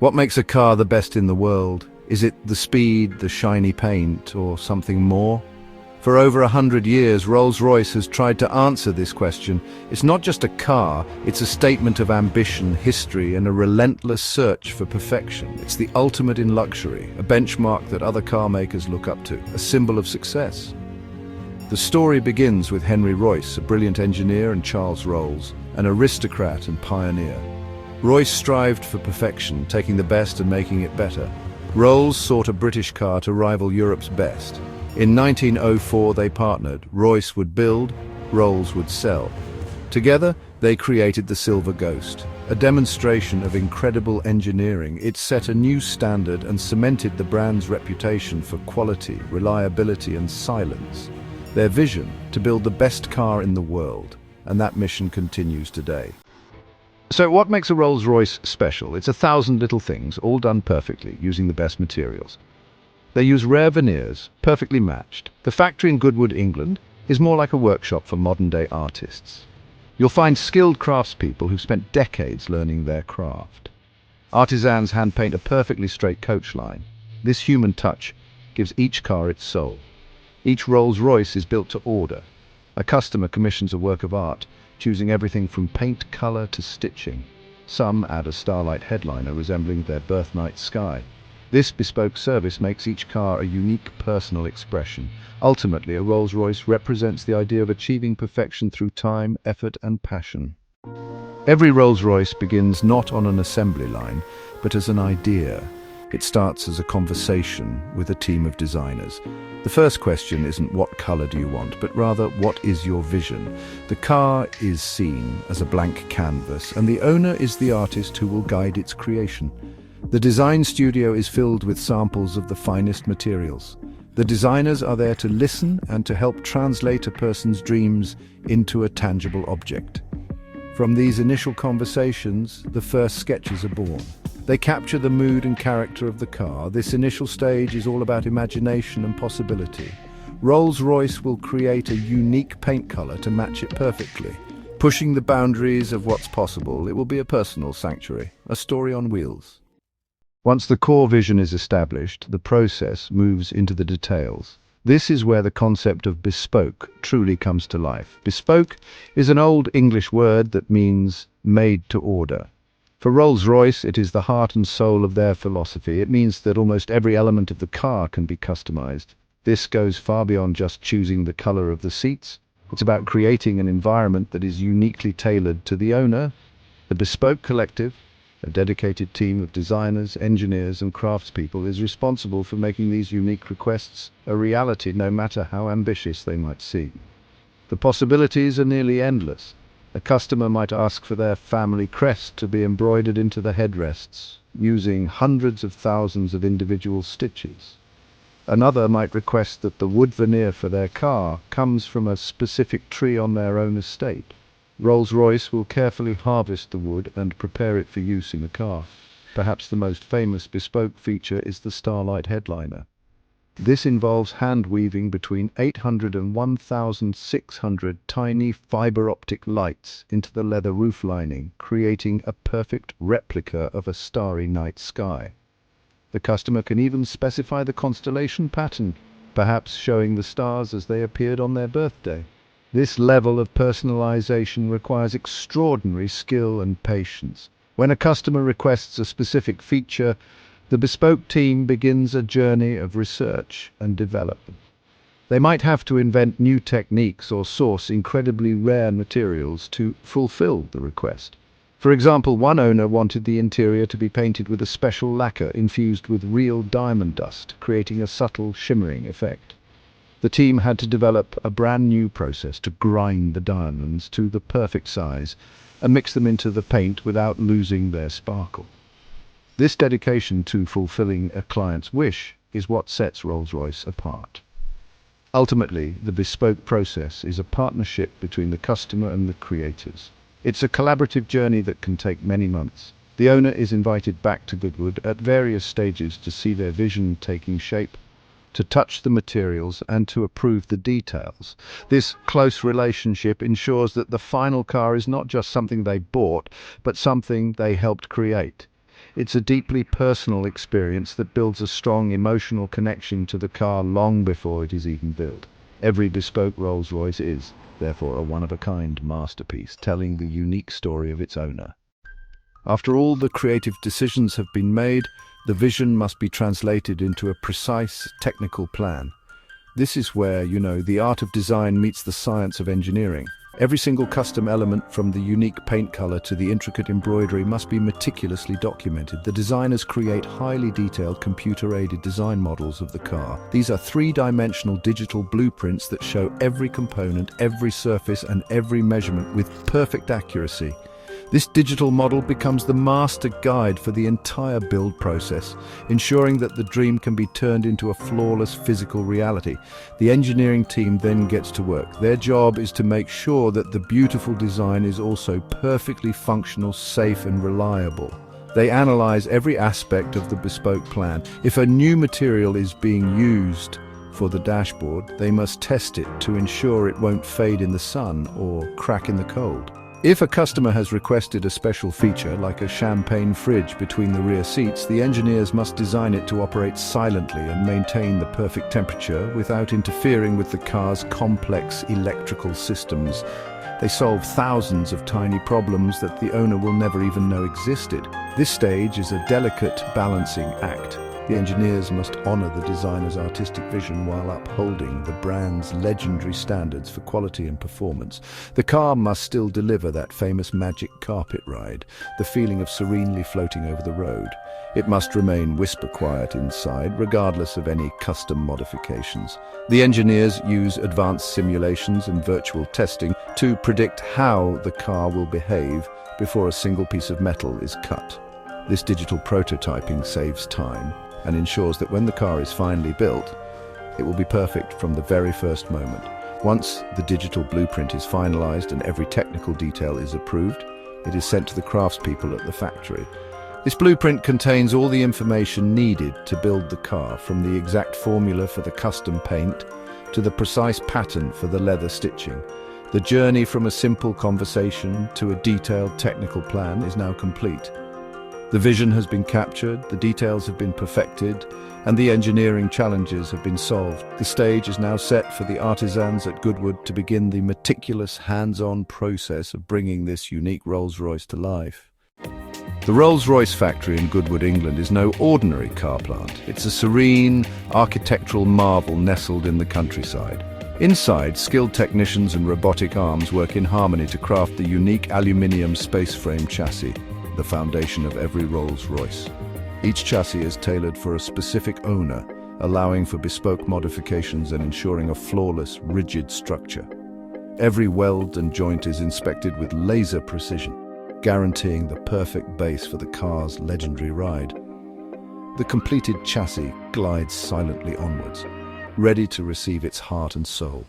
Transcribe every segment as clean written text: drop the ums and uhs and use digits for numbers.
What makes a car the best in the world? Is it the speed, the shiny paint, or something more? For over 100 years, Rolls-Royce has tried to answer this question. It's not just a car, it's a statement of ambition, history, and a relentless search for perfection. It's the ultimate in luxury, a benchmark that other car makers look up to, a symbol of success. The story begins with Henry Royce, a brilliant engineer, and Charles Rolls, an aristocrat and pioneer. Royce strived for perfection, taking the best and making it better. Rolls sought a British car to rival Europe's best. In 1904 they partnered. Royce would build, Rolls would sell. Together they created the Silver Ghost, a demonstration of incredible engineering. It set a new standard and cemented the brand's reputation for quality, reliability, and silence. Their vision, to build the best car in the world, and that mission continues today. So what makes a Rolls-Royce special? It's 1,000 little things, all done perfectly, using the best materials. They use rare veneers, perfectly matched. The factory in Goodwood, England, is more like a workshop for modern-day artists. You'll find skilled craftspeople who've spent decades learning their craft. Artisans hand-paint a perfectly straight coach line. This human touch gives each car its soul. Each Rolls-Royce is built to order. A customer commissions a work of art, choosing everything from paint color to stitching. Some add a starlight headliner resembling their birthnight sky. This bespoke service makes each car a unique personal expression. Ultimately, a Rolls-Royce represents the idea of achieving perfection through time, effort, and passion. Every Rolls-Royce begins not on an assembly line, but as an idea. It starts as a conversation with a team of designers. The first question isn't what color do you want, but rather what is your vision? The car is seen as a blank canvas, and the owner is the artist who will guide its creation. The design studio is filled with samples of the finest materials. The designers are there to listen and to help translate a person's dreams into a tangible object. From these initial conversations, the first sketches are born. They capture the mood and character of the car. This initial stage is all about imagination and possibility. Rolls-Royce will create a unique paint color to match it perfectly. Pushing the boundaries of what's possible, it will be a personal sanctuary, a story on wheels. Once the core vision is established, the process moves into the details. This is where the concept of bespoke truly comes to life. Bespoke is an old English word that means made to order. For Rolls-Royce, it is the heart and soul of their philosophy. It means that almost every element of the car can be customized. This goes far beyond just choosing the color of the seats. It's about creating an environment that is uniquely tailored to the owner. The Bespoke Collective, a dedicated team of designers, engineers, and craftspeople, is responsible for making these unique requests a reality, no matter how ambitious they might seem. The possibilities are nearly endless. A customer might ask for their family crest to be embroidered into the headrests, using hundreds of thousands of individual stitches. Another might request that the wood veneer for their car comes from a specific tree on their own estate. Rolls-Royce will carefully harvest the wood and prepare it for use in the car. Perhaps the most famous bespoke feature is the starlight headliner. This involves hand-weaving between 800 and 1,600 tiny fiber-optic lights into the leather roof lining, creating a perfect replica of a starry night sky. The customer can even specify the constellation pattern, perhaps showing the stars as they appeared on their birthday. This level of personalization requires extraordinary skill and patience. When a customer requests a specific feature, the bespoke team begins a journey of research and development. They might have to invent new techniques or source incredibly rare materials to fulfill the request. For example, one owner wanted the interior to be painted with a special lacquer infused with real diamond dust, creating a subtle shimmering effect. The team had to develop a brand new process to grind the diamonds to the perfect size and mix them into the paint without losing their sparkle. This dedication to fulfilling a client's wish is what sets Rolls-Royce apart. Ultimately, the bespoke process is a partnership between the customer and the creators. It's a collaborative journey that can take many months. The owner is invited back to Goodwood at various stages to see their vision taking shape, to touch the materials, and to approve the details. This close relationship ensures that the final car is not just something they bought, but something they helped create. It's a deeply personal experience that builds a strong emotional connection to the car long before it is even built. Every bespoke Rolls-Royce is, therefore, a one-of-a-kind masterpiece, telling the unique story of its owner. After all the creative decisions have been made, the vision must be translated into a precise technical plan. This is where, the art of design meets the science of engineering. Every single custom element, from the unique paint color to the intricate embroidery, must be meticulously documented. The designers create highly detailed computer-aided design models of the car. These are three-dimensional digital blueprints that show every component, every surface, and every measurement with perfect accuracy. This digital model becomes the master guide for the entire build process, ensuring that the dream can be turned into a flawless physical reality. The engineering team then gets to work. Their job is to make sure that the beautiful design is also perfectly functional, safe, and reliable. They analyze every aspect of the bespoke plan. If a new material is being used for the dashboard, they must test it to ensure it won't fade in the sun or crack in the cold. If a customer has requested a special feature, like a champagne fridge between the rear seats, the engineers must design it to operate silently and maintain the perfect temperature without interfering with the car's complex electrical systems. They solve thousands of tiny problems that the owner will never even know existed. This stage is a delicate balancing act. The engineers must honor the designer's artistic vision while upholding the brand's legendary standards for quality and performance. The car must still deliver that famous magic carpet ride, the feeling of serenely floating over the road. It must remain whisper quiet inside, regardless of any custom modifications. The engineers use advanced simulations and virtual testing to predict how the car will behave before a single piece of metal is cut. This digital prototyping saves time and ensures that when the car is finally built, it will be perfect from the very first moment. Once the digital blueprint is finalized and every technical detail is approved, it is sent to the craftspeople at the factory. This blueprint contains all the information needed to build the car, from the exact formula for the custom paint to the precise pattern for the leather stitching. The journey from a simple conversation to a detailed technical plan is now complete. The vision has been captured, the details have been perfected, and the engineering challenges have been solved. The stage is now set for the artisans at Goodwood to begin the meticulous, hands-on process of bringing this unique Rolls-Royce to life. The Rolls-Royce factory in Goodwood, England is no ordinary car plant. It's a serene, architectural marvel nestled in the countryside. Inside, skilled technicians and robotic arms work in harmony to craft the unique aluminium space frame chassis, the foundation of every Rolls-Royce. Each chassis is tailored for a specific owner, allowing for bespoke modifications and ensuring a flawless, rigid structure. Every weld and joint is inspected with laser precision, guaranteeing the perfect base for the car's legendary ride. The completed chassis glides silently onwards, ready to receive its heart and soul.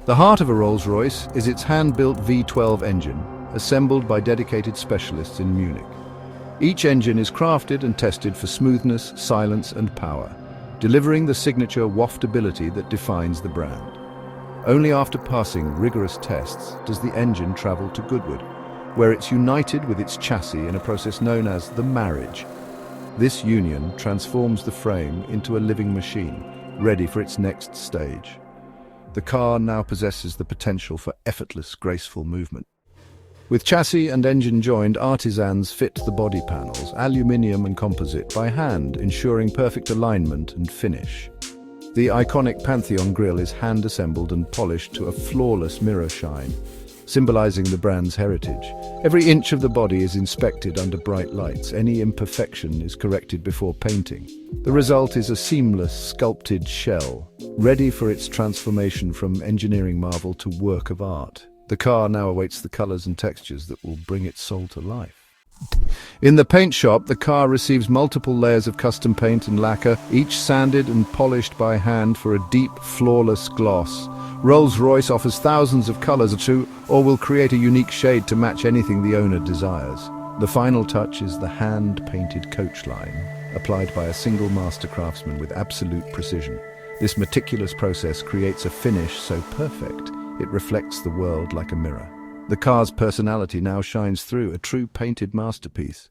The heart of a Rolls-Royce is its hand-built V12 engine, assembled by dedicated specialists in Munich. Each engine is crafted and tested for smoothness, silence, and power, delivering the signature waftability that defines the brand. Only after passing rigorous tests does the engine travel to Goodwood, where it's united with its chassis in a process known as the marriage. This union transforms the frame into a living machine, ready for its next stage. The car now possesses the potential for effortless, graceful movement. With chassis and engine joined, artisans fit the body panels, aluminium and composite, by hand, ensuring perfect alignment and finish. The iconic Pantheon grille is hand-assembled and polished to a flawless mirror shine, symbolizing the brand's heritage. Every inch of the body is inspected under bright lights. Any imperfection is corrected before painting. The result is a seamless, sculpted shell, ready for its transformation from engineering marvel to work of art. The car now awaits the colors and textures that will bring its soul to life. In the paint shop, the car receives multiple layers of custom paint and lacquer, each sanded and polished by hand for a deep, flawless gloss. Rolls-Royce offers thousands of colors or will create a unique shade to match anything the owner desires. The final touch is the hand-painted coach line, applied by a single master craftsman with absolute precision. This meticulous process creates a finish so perfect it reflects the world like a mirror. The car's personality now shines through, a true painted masterpiece.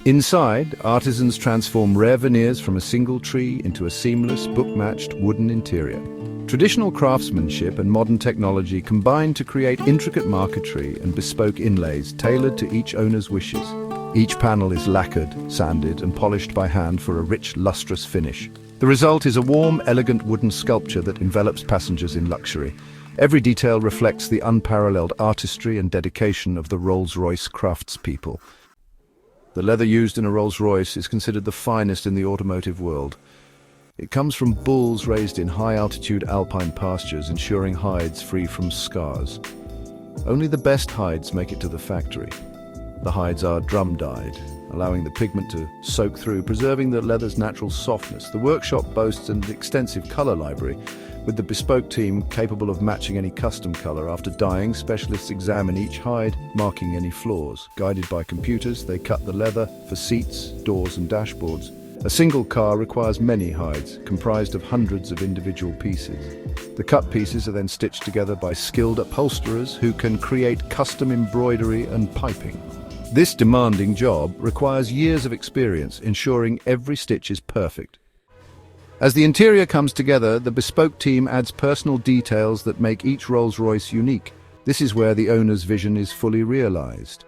Inside, artisans transform rare veneers from a single tree into a seamless, book-matched wooden interior. Traditional craftsmanship and modern technology combine to create intricate marquetry and bespoke inlays tailored to each owner's wishes. Each panel is lacquered, sanded, and polished by hand for a rich, lustrous finish. The result is a warm, elegant wooden sculpture that envelops passengers in luxury. Every detail reflects the unparalleled artistry and dedication of the Rolls-Royce craftspeople. The leather used in a Rolls-Royce is considered the finest in the automotive world. It comes from bulls raised in high-altitude alpine pastures, ensuring hides free from scars. Only the best hides make it to the factory. The hides are drum-dyed, allowing the pigment to soak through, preserving the leather's natural softness. The workshop boasts an extensive color library, with the bespoke team capable of matching any custom color. After dyeing, specialists examine each hide, marking any flaws. Guided by computers, they cut the leather for seats, doors, and dashboards. A single car requires many hides, comprised of hundreds of individual pieces. The cut pieces are then stitched together by skilled upholsterers who can create custom embroidery and piping. This demanding job requires years of experience, ensuring every stitch is perfect. As the interior comes together, the bespoke team adds personal details that make each Rolls-Royce unique. This is where the owner's vision is fully realized.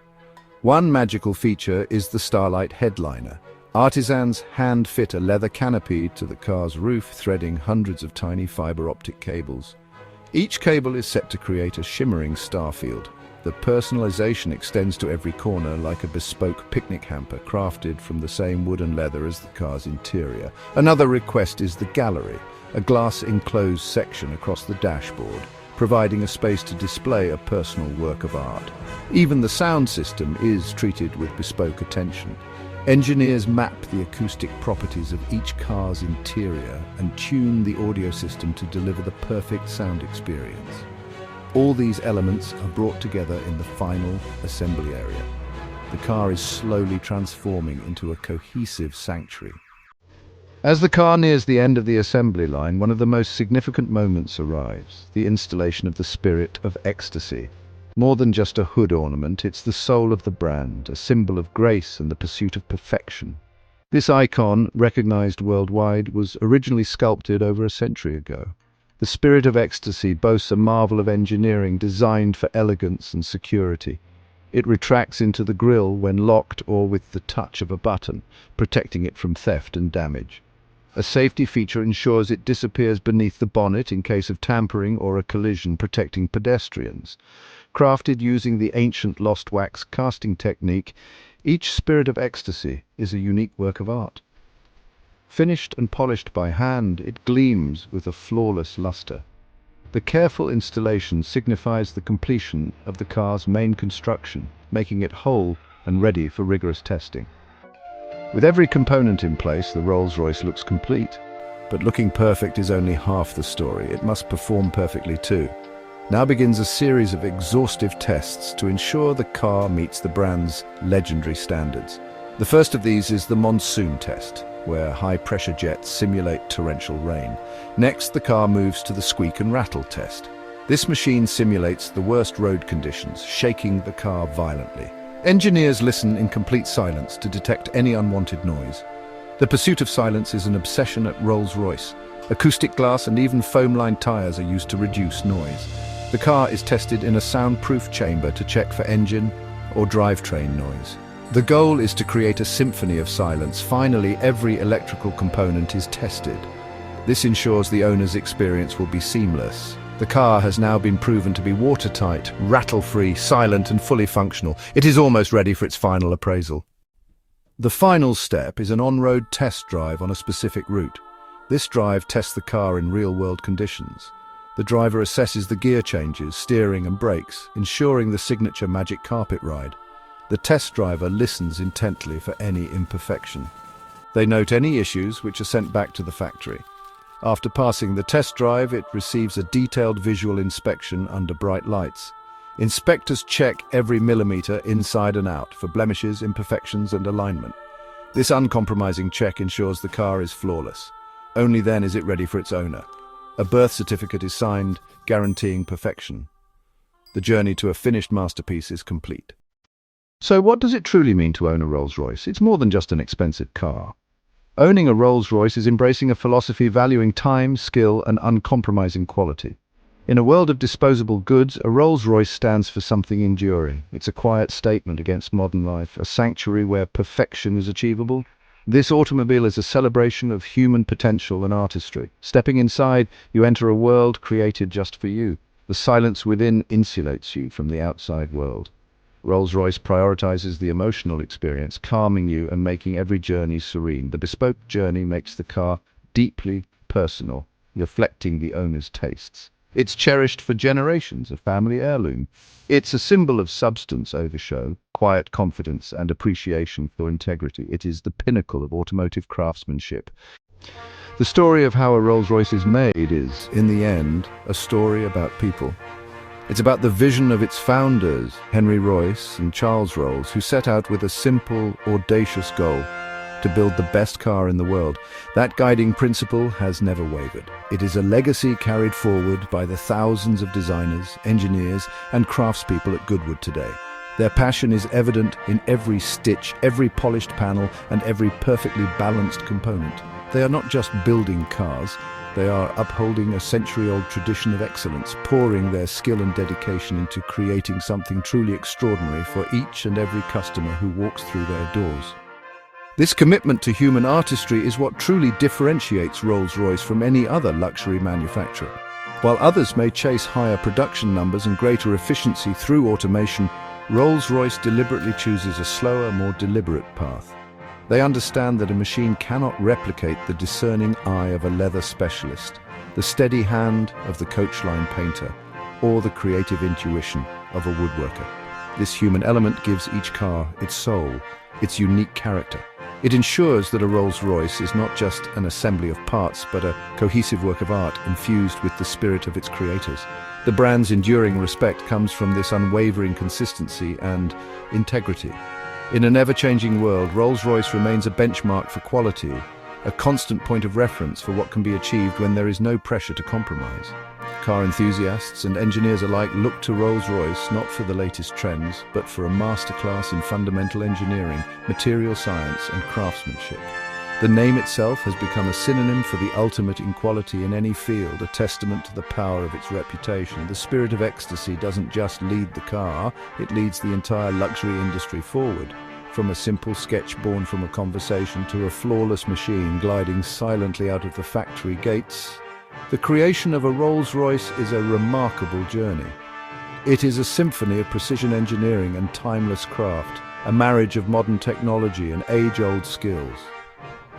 One magical feature is the Starlight headliner. Artisans hand-fit a leather canopy to the car's roof, threading hundreds of tiny fiber optic cables. Each cable is set to create a shimmering star field. The personalization extends to every corner like a bespoke picnic hamper crafted from the same wood and leather as the car's interior. Another request is the gallery, a glass-enclosed section across the dashboard, providing a space to display a personal work of art. Even the sound system is treated with bespoke attention. Engineers map the acoustic properties of each car's interior and tune the audio system to deliver the perfect sound experience. All these elements are brought together in the final assembly area. The car is slowly transforming into a cohesive sanctuary. As the car nears the end of the assembly line, one of the most significant moments arrives: the installation of the Spirit of Ecstasy. More than just a hood ornament, it's the soul of the brand, a symbol of grace and the pursuit of perfection. This icon, recognized worldwide, was originally sculpted over a century ago. The Spirit of Ecstasy boasts a marvel of engineering designed for elegance and security. It retracts into the grille when locked or with the touch of a button, protecting it from theft and damage. A safety feature ensures it disappears beneath the bonnet in case of tampering or a collision, protecting pedestrians. Crafted using the ancient lost wax casting technique, each Spirit of Ecstasy is a unique work of art. Finished and polished by hand, it gleams with a flawless luster. The careful installation signifies the completion of the car's main construction, making it whole and ready for rigorous testing. With every component in place, the Rolls-Royce looks complete. But looking perfect is only half the story. It must perform perfectly too. Now begins a series of exhaustive tests to ensure the car meets the brand's legendary standards. The first of these is the monsoon test, where high-pressure jets simulate torrential rain. Next, the car moves to the squeak and rattle test. This machine simulates the worst road conditions, shaking the car violently. Engineers listen in complete silence to detect any unwanted noise. The pursuit of silence is an obsession at Rolls-Royce. Acoustic glass and even foam-lined tires are used to reduce noise. The car is tested in a soundproof chamber to check for engine or drivetrain noise. The goal is to create a symphony of silence. Finally, every electrical component is tested. This ensures the owner's experience will be seamless. The car has now been proven to be watertight, rattle-free, silent, and fully functional. It is almost ready for its final appraisal. The final step is an on-road test drive on a specific route. This drive tests the car in real-world conditions. The driver assesses the gear changes, steering, and brakes, ensuring the signature magic carpet ride. The test driver listens intently for any imperfection. They note any issues, which are sent back to the factory. After passing the test drive, it receives a detailed visual inspection under bright lights. Inspectors check every millimeter inside and out for blemishes, imperfections, and alignment. This uncompromising check ensures the car is flawless. Only then is it ready for its owner. A birth certificate is signed, guaranteeing perfection. The journey to a finished masterpiece is complete. So what does it truly mean to own a Rolls-Royce? It's more than just an expensive car. Owning a Rolls-Royce is embracing a philosophy valuing time, skill, and uncompromising quality. In a world of disposable goods, a Rolls-Royce stands for something enduring. It's a quiet statement against modern life, a sanctuary where perfection is achievable. This automobile is a celebration of human potential and artistry. Stepping inside, you enter a world created just for you. The silence within insulates you from the outside world. Rolls-Royce prioritizes the emotional experience, calming you and making every journey serene. The bespoke journey makes the car deeply personal, reflecting the owner's tastes. It's cherished for generations, a family heirloom. It's a symbol of substance over show, quiet confidence and appreciation for integrity. It is the pinnacle of automotive craftsmanship. The story of how a Rolls-Royce is made is, in the end, a story about people. It's about the vision of its founders, Henry Royce and Charles Rolls, who set out with a simple, audacious goal: to build the best car in the world. That guiding principle has never wavered. It is a legacy carried forward by the thousands of designers, engineers, and craftspeople at Goodwood today. Their passion is evident in every stitch, every polished panel, and every perfectly balanced component. They are not just building cars, they are upholding a century-old tradition of excellence, pouring their skill and dedication into creating something truly extraordinary for each and every customer who walks through their doors. This commitment to human artistry is what truly differentiates Rolls-Royce from any other luxury manufacturer. While others may chase higher production numbers and greater efficiency through automation, Rolls-Royce deliberately chooses a slower, more deliberate path. They understand that a machine cannot replicate the discerning eye of a leather specialist, the steady hand of the coachline painter, or the creative intuition of a woodworker. This human element gives each car its soul, its unique character. It ensures that a Rolls-Royce is not just an assembly of parts, but a cohesive work of art infused with the spirit of its creators. The brand's enduring respect comes from this unwavering consistency and integrity. In an ever-changing world, Rolls-Royce remains a benchmark for quality, a constant point of reference for what can be achieved when there is no pressure to compromise. Car enthusiasts and engineers alike look to Rolls-Royce not for the latest trends, but for a masterclass in fundamental engineering, material science, and craftsmanship. The name itself has become a synonym for the ultimate in quality in any field, a testament to the power of its reputation. The Spirit of Ecstasy doesn't just lead the car, it leads the entire luxury industry forward. From a simple sketch born from a conversation to a flawless machine gliding silently out of the factory gates, the creation of a Rolls-Royce is a remarkable journey. It is a symphony of precision engineering and timeless craft, a marriage of modern technology and age-old skills.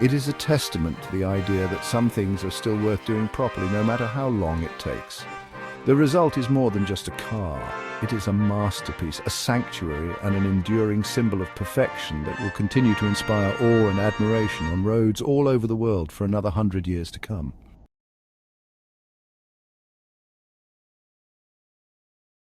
It is a testament to the idea that some things are still worth doing properly, no matter how long it takes. The result is more than just a car. It is a masterpiece, a sanctuary, and an enduring symbol of perfection that will continue to inspire awe and admiration on roads all over the world for another 100 years to come.